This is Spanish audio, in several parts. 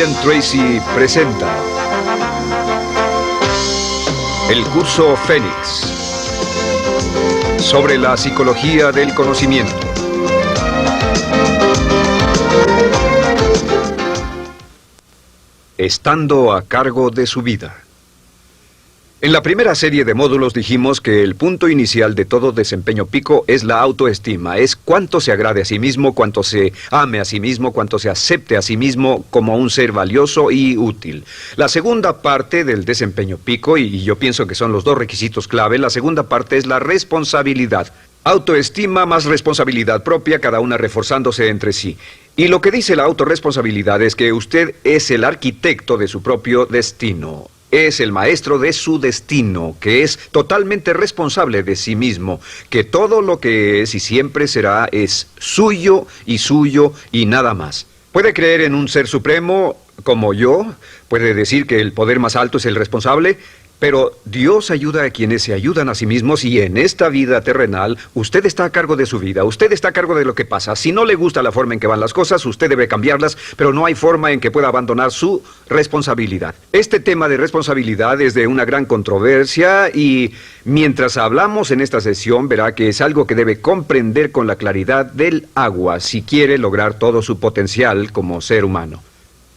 Brian Tracy presenta el curso Fénix sobre la psicología del conocimiento. Estando a cargo de su vida. En la primera serie de módulos dijimos que el punto inicial de todo desempeño pico es la autoestima, es cuánto se agrade a sí mismo, cuánto se ame a sí mismo, cuánto se acepte a sí mismo como un ser valioso y útil. La segunda parte del desempeño pico, y yo pienso que son los dos requisitos clave, la segunda parte es la responsabilidad. Autoestima más responsabilidad propia, cada una reforzándose entre sí. Y lo que dice la autorresponsabilidad es que usted es el arquitecto de su propio destino. Es el maestro de su destino, que es totalmente responsable de sí mismo, que todo lo que es y siempre será es suyo y nada más. Puede creer en un ser supremo como yo, puede decir que el poder más alto es el responsable, pero Dios ayuda a quienes se ayudan a sí mismos y en esta vida terrenal usted está a cargo de su vida, usted está a cargo de lo que pasa. Si no le gusta la forma en que van las cosas, usted debe cambiarlas, pero no hay forma en que pueda abandonar su responsabilidad. Este tema de responsabilidad es de una gran controversia y mientras hablamos en esta sesión verá que es algo que debe comprender con la claridad del agua si quiere lograr todo su potencial como ser humano.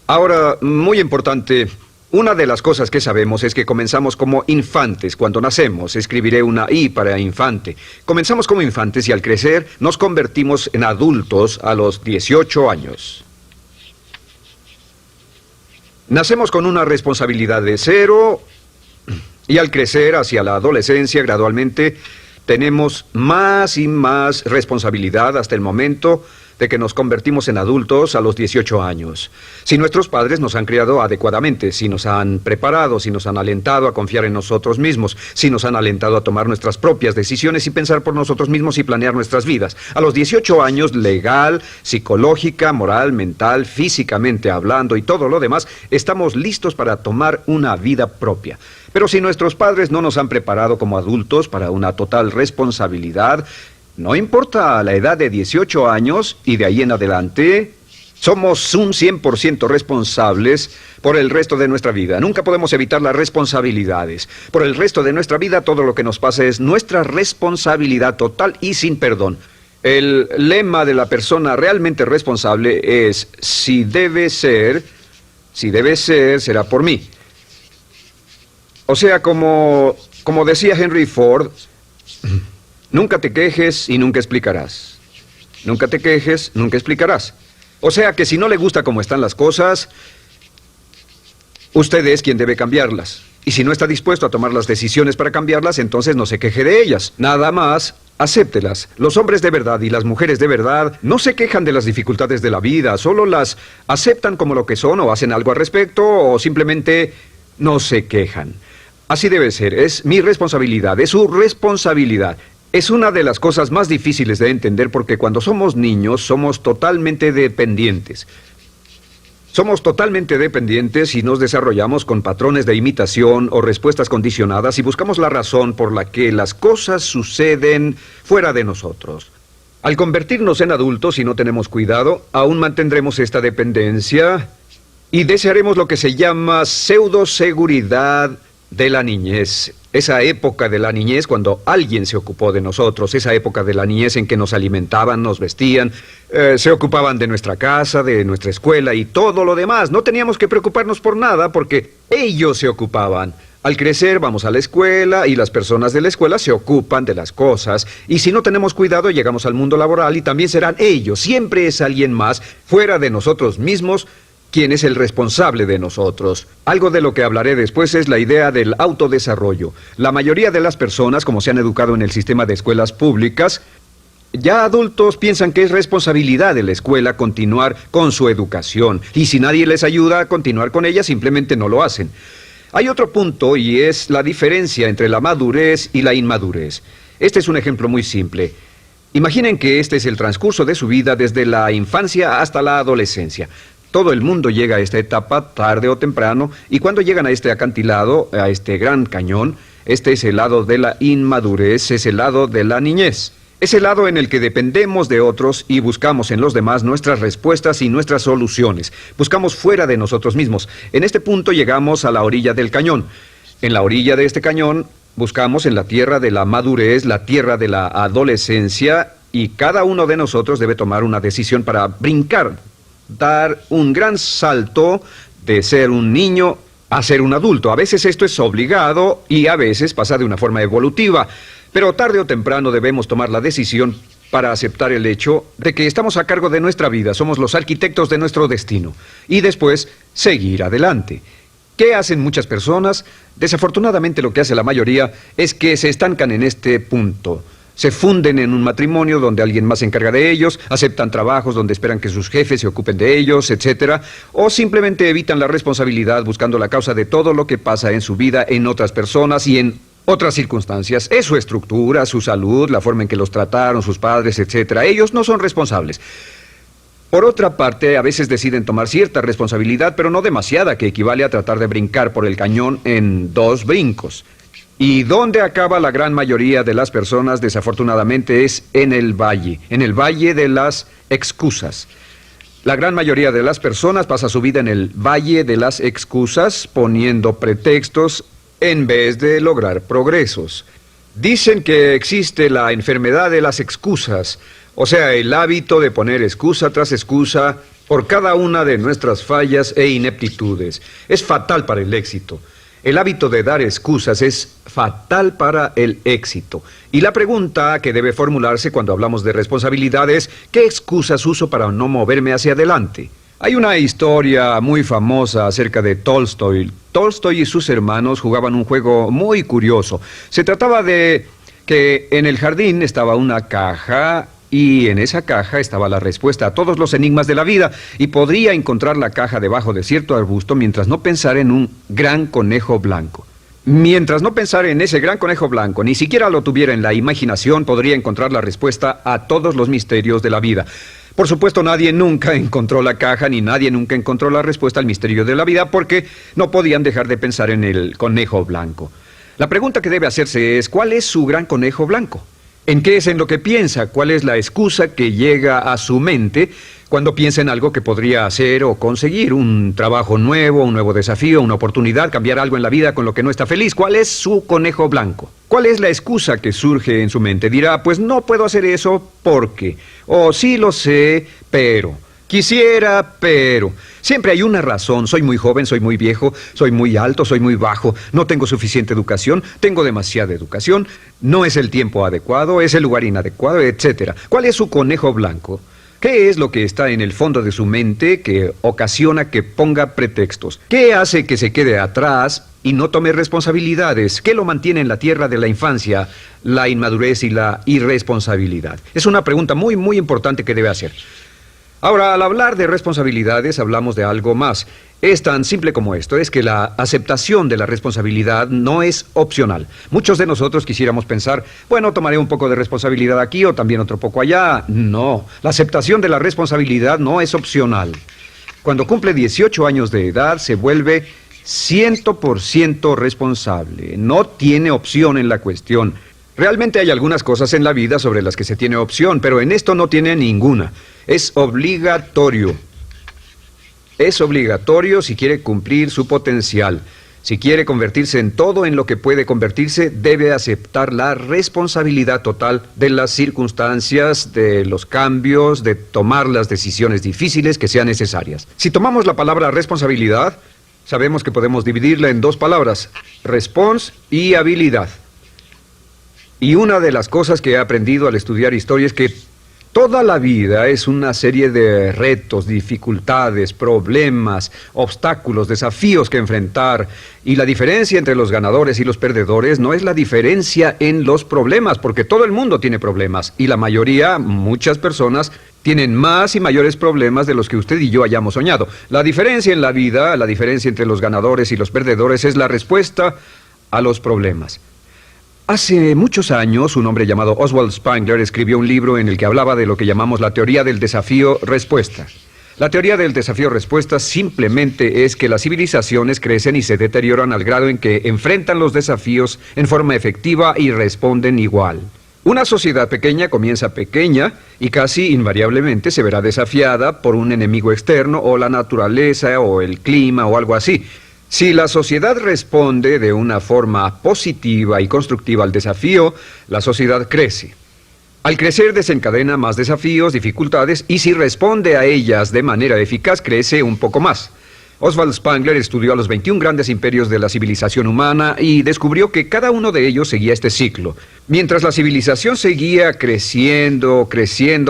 Ahora, muy importante, una de las cosas que sabemos es que comenzamos como infantes cuando nacemos. Escribiré una I para infante. Comenzamos como infantes y al crecer nos convertimos en adultos a los 18 años. Nacemos con una responsabilidad de 0 y al crecer hacia la adolescencia gradualmente tenemos más y más responsabilidad hasta el momento de que nos convertimos en adultos a los 18 años. Si nuestros padres nos han criado adecuadamente, si nos han preparado, si nos han alentado a confiar en nosotros mismos, si nos han alentado a tomar nuestras propias decisiones y pensar por nosotros mismos y planear nuestras vidas. A los 18 años, legal, psicológica, moral, mental, físicamente hablando y todo lo demás, estamos listos para tomar una vida propia. Pero si nuestros padres no nos han preparado como adultos para una total responsabilidad, no importa la edad de 18 años y de ahí en adelante, somos un 100% responsables por el resto de nuestra vida. Nunca podemos evitar las responsabilidades. Por el resto de nuestra vida, todo lo que nos pasa es nuestra responsabilidad total y sin perdón. El lema de la persona realmente responsable es, si debe ser, será por mí. O sea, como decía Henry Ford, nunca te quejes y nunca explicarás. Nunca te quejes, nunca explicarás. O sea que si no le gusta cómo están las cosas, usted es quien debe cambiarlas. Y si no está dispuesto a tomar las decisiones para cambiarlas, entonces no se queje de ellas. Nada más, acéptelas. Los hombres de verdad y las mujeres de verdad no se quejan de las dificultades de la vida, solo las aceptan como lo que son o hacen algo al respecto o simplemente no se quejan. Así debe ser, es mi responsabilidad, es su responsabilidad. Es una de las cosas más difíciles de entender porque cuando somos niños somos totalmente dependientes. Somos totalmente dependientes y nos desarrollamos con patrones de imitación o respuestas condicionadas y buscamos la razón por la que las cosas suceden fuera de nosotros. Al convertirnos en adultos, si no tenemos cuidado, aún mantendremos esta dependencia y desearemos lo que se llama pseudoseguridad de la niñez. Esa época de la niñez cuando alguien se ocupó de nosotros, esa época de la niñez en que nos alimentaban, nos vestían, se ocupaban de nuestra casa, de nuestra escuela y todo lo demás. No teníamos que preocuparnos por nada porque ellos se ocupaban. Al crecer vamos a la escuela y las personas de la escuela se ocupan de las cosas y si no tenemos cuidado llegamos al mundo laboral y también serán ellos. Siempre es alguien más fuera de nosotros mismos quien es el responsable de nosotros. Algo de lo que hablaré después es la idea del autodesarrollo. La mayoría de las personas, como se han educado en el sistema de escuelas públicas, ya adultos piensan que es responsabilidad de la escuela continuar con su educación. Y si nadie les ayuda a continuar con ella, simplemente no lo hacen. Hay otro punto y es la diferencia entre la madurez y la inmadurez. Este es un ejemplo muy simple. Imaginen que este es el transcurso de su vida desde la infancia hasta la adolescencia. Todo el mundo llega a esta etapa tarde o temprano y cuando llegan a este acantilado, a este gran cañón, este es el lado de la inmadurez, es el lado de la niñez. Es el lado en el que dependemos de otros y buscamos en los demás nuestras respuestas y nuestras soluciones. Buscamos fuera de nosotros mismos. En este punto llegamos a la orilla del cañón. En la orilla de este cañón buscamos en la tierra de la madurez, la tierra de la adolescencia, y cada uno de nosotros debe tomar una decisión para brincar, dar un gran salto de ser un niño a ser un adulto. A veces esto es obligado y a veces pasa de una forma evolutiva. Pero tarde o temprano debemos tomar la decisión para aceptar el hecho de que estamos a cargo de nuestra vida, somos los arquitectos de nuestro destino, y después seguir adelante. ¿Qué hacen muchas personas? Desafortunadamente lo que hace la mayoría es que se estancan en este punto. Se funden en un matrimonio donde alguien más se encarga de ellos, aceptan trabajos donde esperan que sus jefes se ocupen de ellos, etc. O simplemente evitan la responsabilidad buscando la causa de todo lo que pasa en su vida en otras personas y en otras circunstancias. Es su estructura, su salud, la forma en que los trataron, sus padres, etc. Ellos no son responsables. Por otra parte, a veces deciden tomar cierta responsabilidad, pero no demasiada, que equivale a tratar de brincar por el cañón en 2 brincos. ¿Y dónde acaba la gran mayoría de las personas? Desafortunadamente es en el valle de las excusas. La gran mayoría de las personas pasa su vida en el valle de las excusas, poniendo pretextos en vez de lograr progresos. Dicen que existe la enfermedad de las excusas, o sea, el hábito de poner excusa tras excusa por cada una de nuestras fallas e ineptitudes. Es fatal para el éxito. El hábito de dar excusas es fatal para el éxito. Y la pregunta que debe formularse cuando hablamos de responsabilidad es, ¿qué excusas uso para no moverme hacia adelante? Hay una historia muy famosa acerca de Tolstoy. Tolstoy y sus hermanos jugaban un juego muy curioso. Se trataba de que en el jardín estaba una caja y en esa caja estaba la respuesta a todos los enigmas de la vida, y podría encontrar la caja debajo de cierto arbusto mientras no pensara en un gran conejo blanco. Mientras no pensara en ese gran conejo blanco, ni siquiera lo tuviera en la imaginación, podría encontrar la respuesta a todos los misterios de la vida. Por supuesto, nadie nunca encontró la caja, ni nadie nunca encontró la respuesta al misterio de la vida, porque no podían dejar de pensar en el conejo blanco. La pregunta que debe hacerse es, ¿cuál es su gran conejo blanco? ¿En qué es en lo que piensa? ¿Cuál es la excusa que llega a su mente cuando piensa en algo que podría hacer o conseguir? Un trabajo nuevo, un nuevo desafío, una oportunidad, cambiar algo en la vida con lo que no está feliz. ¿Cuál es su conejo blanco? ¿Cuál es la excusa que surge en su mente? Dirá, pues no puedo hacer eso porque, o sí lo sé, pero, quisiera, pero. Siempre hay una razón. Soy muy joven, soy muy viejo, soy muy alto, soy muy bajo, no tengo suficiente educación, tengo demasiada educación, no es el tiempo adecuado, es el lugar inadecuado, etc. ¿Cuál es su conejo blanco? ¿Qué es lo que está en el fondo de su mente que ocasiona que ponga pretextos? ¿Qué hace que se quede atrás y no tome responsabilidades? ¿Qué lo mantiene en la tierra de la infancia, la inmadurez y la irresponsabilidad? Es una pregunta muy, muy importante que debe hacer. Ahora, al hablar de responsabilidades, hablamos de algo más. Es tan simple como esto, es que la aceptación de la responsabilidad no es opcional. Muchos de nosotros quisiéramos pensar, bueno, tomaré un poco de responsabilidad aquí o también otro poco allá. No, la aceptación de la responsabilidad no es opcional. Cuando cumple 18 años de edad, se vuelve 100% responsable. No tiene opción en la cuestión. Realmente hay algunas cosas en la vida sobre las que se tiene opción, pero en esto no tiene ninguna. Es obligatorio. Es obligatorio si quiere cumplir su potencial. Si quiere convertirse en todo en lo que puede convertirse, debe aceptar la responsabilidad total de las circunstancias, de los cambios, de tomar las decisiones difíciles que sean necesarias. Si tomamos la palabra responsabilidad, sabemos que podemos dividirla en 2 palabras, respons y habilidad. Y una de las cosas que he aprendido al estudiar historia es que toda la vida es una serie de retos, dificultades, problemas, obstáculos, desafíos que enfrentar. Y la diferencia entre los ganadores y los perdedores no es la diferencia en los problemas, porque todo el mundo tiene problemas. Y la mayoría, muchas personas, tienen más y mayores problemas de los que usted y yo hayamos soñado. La diferencia en la vida, la diferencia entre los ganadores y los perdedores es la respuesta a los problemas. Hace muchos años, un hombre llamado Oswald Spengler escribió un libro en el que hablaba de lo que llamamos la teoría del desafío-respuesta. La teoría del desafío-respuesta simplemente es que las civilizaciones crecen y se deterioran al grado en que enfrentan los desafíos en forma efectiva y responden igual. Una sociedad pequeña comienza pequeña y casi invariablemente se verá desafiada por un enemigo externo o la naturaleza o el clima o algo así. Si la sociedad responde de una forma positiva y constructiva al desafío, la sociedad crece. Al crecer desencadena más desafíos, dificultades, y si responde a ellas de manera eficaz, crece un poco más. Oswald Spengler estudió a los 21 grandes imperios de la civilización humana y descubrió que cada uno de ellos seguía este ciclo. Mientras la civilización seguía creciendo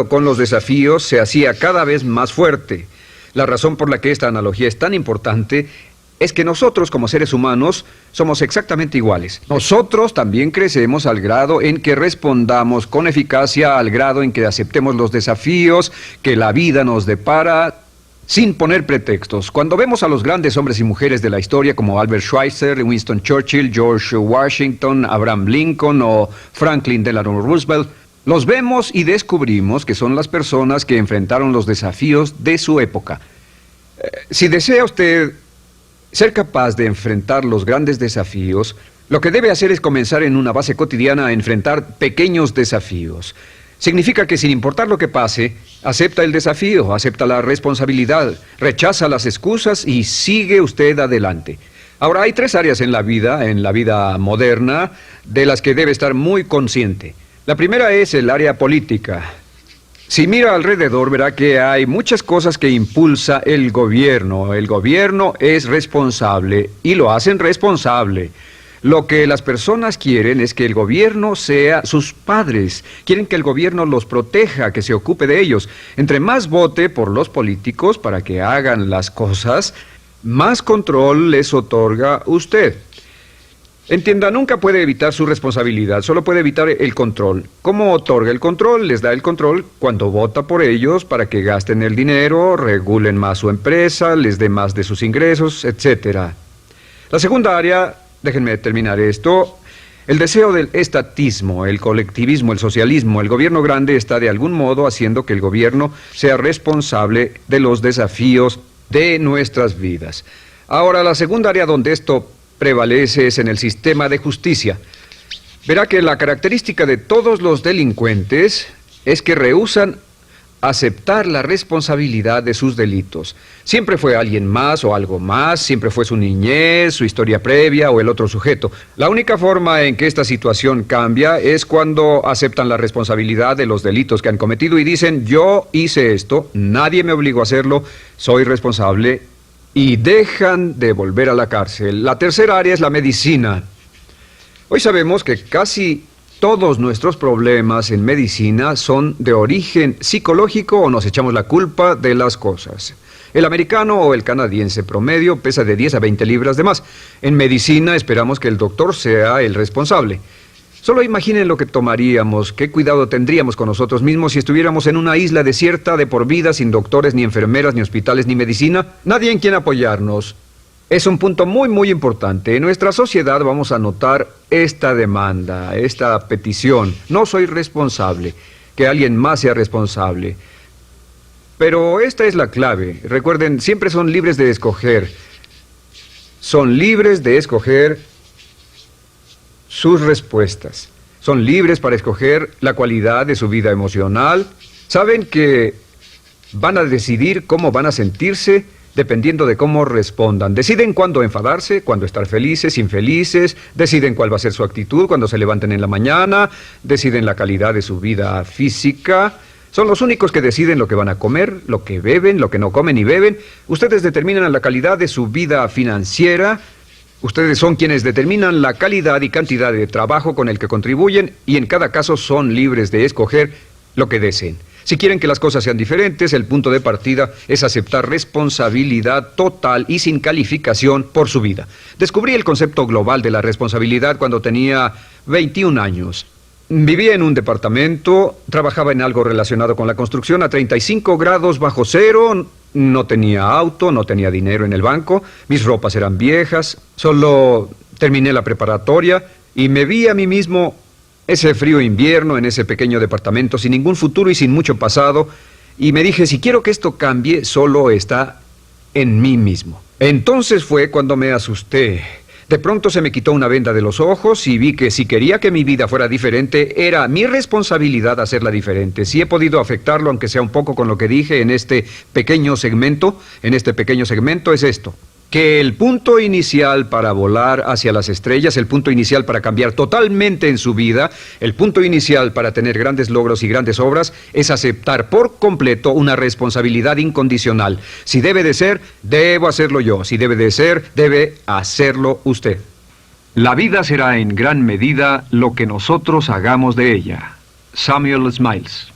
con los desafíos, se hacía cada vez más fuerte. La razón por la que esta analogía es tan importante es que nosotros, como seres humanos, somos exactamente iguales. Nosotros también crecemos al grado en que respondamos con eficacia, al grado en que aceptemos los desafíos que la vida nos depara, sin poner pretextos. Cuando vemos a los grandes hombres y mujeres de la historia como Albert Schweitzer, Winston Churchill, George Washington, Abraham Lincoln o Franklin Delano Roosevelt, los vemos y descubrimos que son las personas que enfrentaron los desafíos de su época. Si desea usted ser capaz de enfrentar los grandes desafíos, lo que debe hacer es comenzar en una base cotidiana a enfrentar pequeños desafíos. Significa que sin importar lo que pase, acepta el desafío, acepta la responsabilidad, rechaza las excusas y sigue usted adelante. Ahora, hay 3 áreas en la vida moderna, de las que debe estar muy consciente. La primera es el área política. Si mira alrededor, verá que hay muchas cosas que impulsa el gobierno. El gobierno es responsable y lo hacen responsable. Lo que las personas quieren es que el gobierno sea sus padres. Quieren que el gobierno los proteja, que se ocupe de ellos. Entre más vote por los políticos para que hagan las cosas, más control les otorga usted. Entienda, nunca puede evitar su responsabilidad, solo puede evitar el control. ¿Cómo otorga el control? Les da el control cuando vota por ellos para que gasten el dinero, regulen más su empresa, les dé más de sus ingresos, etc. La segunda área, déjenme terminar esto, el deseo del estatismo, el colectivismo, el socialismo. El gobierno grande está de algún modo haciendo que el gobierno sea responsable de los desafíos de nuestras vidas. Ahora, la segunda área donde esto prevalece es en el sistema de justicia. Verá que la característica de todos los delincuentes es que rehúsan aceptar la responsabilidad de sus delitos. Siempre fue alguien más o algo más, siempre fue su niñez, su historia previa o el otro sujeto. La única forma en que esta situación cambia es cuando aceptan la responsabilidad de los delitos que han cometido y dicen: yo hice esto, nadie me obligó a hacerlo, soy responsable, y dejan de volver a la cárcel. La tercera área es la medicina. Hoy sabemos que casi todos nuestros problemas en medicina son de origen psicológico o nos echamos la culpa de las cosas. El americano o el canadiense promedio pesa de 10 a 20 libras de más. En medicina esperamos que el doctor sea el responsable. Solo imaginen lo que tomaríamos, qué cuidado tendríamos con nosotros mismos si estuviéramos en una isla desierta de por vida, sin doctores, ni enfermeras, ni hospitales, ni medicina. Nadie en quien apoyarnos. Es un punto muy, muy importante. En nuestra sociedad vamos a notar esta demanda, esta petición. No soy responsable, que alguien más sea responsable. Pero esta es la clave. Recuerden, siempre son libres de escoger. Son libres de escoger sus respuestas. Son libres para escoger la cualidad de su vida emocional. Saben que van a decidir cómo van a sentirse dependiendo de cómo respondan. Deciden cuándo enfadarse, cuándo estar felices, infelices. Deciden cuál va a ser su actitud cuando se levanten en la mañana. Deciden la calidad de su vida física. Son los únicos que deciden lo que van a comer, lo que beben, lo que no comen ni beben. Ustedes determinan la calidad de su vida financiera. Ustedes son quienes determinan la calidad y cantidad de trabajo con el que contribuyen y en cada caso son libres de escoger lo que deseen. Si quieren que las cosas sean diferentes, el punto de partida es aceptar responsabilidad total y sin calificación por su vida. Descubrí el concepto global de la responsabilidad cuando tenía 21 años. Vivía en un departamento, trabajaba en algo relacionado con la construcción a 35 grados bajo cero, no tenía auto, no tenía dinero en el banco, mis ropas eran viejas, solo terminé la preparatoria y me vi a mí mismo ese frío invierno en ese pequeño departamento sin ningún futuro y sin mucho pasado y me dije, si quiero que esto cambie, solo está en mí mismo. Entonces fue cuando me asusté. De pronto se me quitó una venda de los ojos y vi que si quería que mi vida fuera diferente, era mi responsabilidad hacerla diferente. Si he podido afectarlo, aunque sea un poco con lo que dije en este pequeño segmento, es esto. Que el punto inicial para volar hacia las estrellas, el punto inicial para cambiar totalmente en su vida, el punto inicial para tener grandes logros y grandes obras, es aceptar por completo una responsabilidad incondicional. Si debe de ser, debo hacerlo yo. Si debe de ser, debe hacerlo usted. La vida será en gran medida lo que nosotros hagamos de ella. Samuel Smiles.